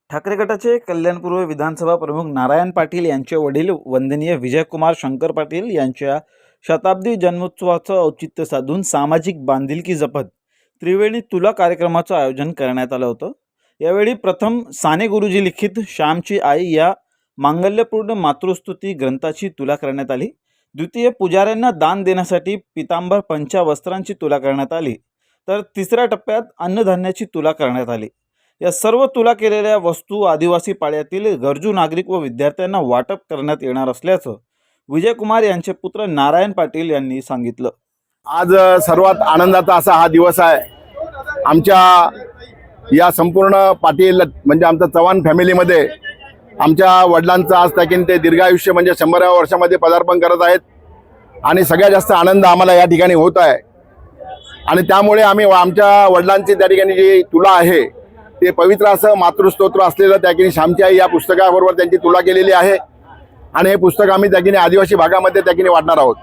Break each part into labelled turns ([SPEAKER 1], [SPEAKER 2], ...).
[SPEAKER 1] ठाकरे गटाचे कल्याणपूर्व विधानसभा प्रमुख नारायण पाटील यांचे वडील वंदनीय विजयकुमार शंकर पाटील यांच्या शताब्दी जन्मोत्सवाचं औचित्य साधून सामाजिक बांधिलकी जपत त्रिवेणी तुला कार्यक्रमाचं आयोजन करण्यात आलं होतं। यावेळी प्रथम साने गुरुजी लिखित श्यामची आई या मांगल्यपूर्ण मातृस्तुती ग्रंथाची तुला करण्यात आली। द्वितीय पुजाऱ्यांना दान देण्यासाठी पितांबर पंचवस्त्रांची तुला करण्यात आली, तर तिसऱ्या टप्प्यात अन्नधान्याची तुला करण्यात आली। या सर्व तुला केलेल्या वस्तू आदिवासी पाड्यातील गरजू नागरिक व विद्यार्थ्यांना वाटप करण्यात येणार असल्याचं विजयकुमार यांचे पुत्र नारायण पाटील यांनी सांगितलं।
[SPEAKER 2] आज सर्वात आनंदाचा असा हा दिवस आहे। आमच्या या संपूर्ण पाटील म्हणजे आमच्या चव्हाण फॅमिलीमध्ये आमच्या वडिलांचं आज ताकीन ते दीर्घायुष्य म्हणजे 100व्या वर्षामध्ये पदार्पण करत आहेत आणि सगळ्यात जास्त आनंद आम्हाला या ठिकाणी होत आहे। आणि त्यामुळे आम्ही आमच्या वडिलांची त्या ठिकाणी जी तुला आहे ते पवित्र असं मातृस्तोत्र असलेलं त्या ठिकाणी श्यामची आई या पुस्तकाबरोबर त्यांची तुला केलेली आहे आणि हे पुस्तक आम्ही त्या ठिकाणी आदिवासी भागामध्ये त्या ठिकाणी वाटणार आहोत।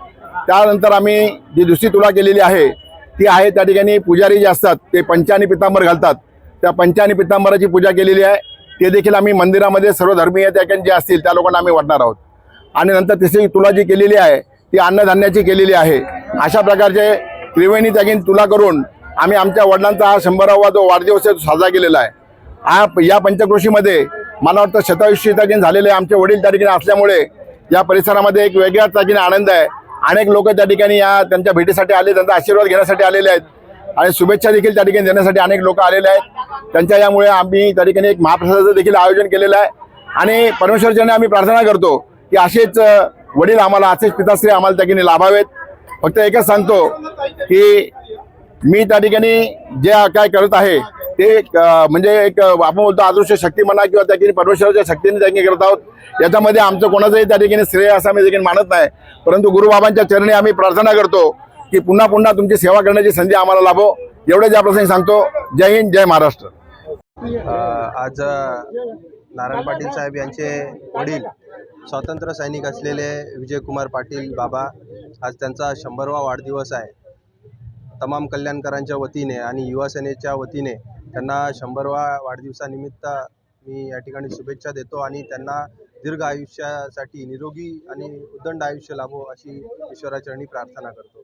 [SPEAKER 2] त्यानंतर आम्ही जी दुसरी तुला केलेली आहे ती आहे त्या ठिकाणी पुजारी जे असतात ते पंच आणि पितांबर घालतात, त्या पंच आणि पितांबराची पूजा केलेली आहे। ते देखील आम्ही मंदिरामध्ये सर्व धर्मीय त्या ठिकाणी जे असतील त्या लोकांना आम्ही वाटणार आहोत। आणि नंतर तिसरी तुला जी केलेली आहे ती अन्नधान्याची केलेली आहे। अशा प्रकारचे त्रिवेणी त्या ठिकाणी तुला करून आम्ही आमच्या वडिलांचा हा 100वा जो वाढदिवस साजरा केलेला आहे। या पंचक्रोशीमध्ये मला वाटतं शतायुष्य त्या ठिकाणी झालेले आमचे वडील त्या ठिकाणी असल्यामुळे या परिसरामध्ये एक वेगळ्या त्या ठिकाणी आनंद आहे। अनेक लोक त्या ठिकाणी या त्यांच्या भेटीसाठी आले, त्यांचा आशीर्वाद घेण्यासाठी आलेले आहेत आणि शुभेच्छा देखील त्या ठिकाणी देण्यासाठी अनेक लोक आलेले आहेत। त्यांच्या यामुळे आम्ही त्या ठिकाणी एक महाप्रसादाचं देखील आयोजन केलेलं आहे आणि परमेश्वराने आम्ही प्रार्थना करतो की असेच वडील आम्हाला, असेच पिताश्री आम्हाला त्या ठिकाणी लाभावेत। फक्त एकच सांगतो की मी त्या ठिकाणी जे काय करत आहे ते म्हणजे एक आपण बोलतो अदृश्य शक्ती म्हणा किंवा त्या ठिकाणी परमेश्वराच्या शक्तीने त्या ठिकाणी करत आहोत। याच्यामध्ये आमचं कोणाचंही त्या ठिकाणी श्रेय असं आम्ही देखील मानत नाही, परंतु गुरुबाबांच्या चरणी आम्ही प्रार्थना करतो की पुन्हा पुन्हा तुमची सेवा करण्याची संधी आम्हाला लाभो। एवढे ज्या प्रसंगी सांगतो। जय हिंद, जय महाराष्ट्र।
[SPEAKER 3] आज नारायण पाटील साहेब यांचे वडील स्वातंत्र्य सैनिक असलेले विजयकुमार पाटील बाबा, आज त्यांचा 100वा वाढदिवस आहे। तमाम कल्याणकरांच्या वतीने आणि युवा सेनेच्या वतीने त्यांना 100वा वाढदिवसानिमित्त मी या ठिकाणी शुभेच्छा देतो आणि त्यांना दीर्घ आयुष्यासाठी निरोगी आणि उदंड आयुष्य लाभो अशी ईश्वराचरणी प्रार्थना करतो।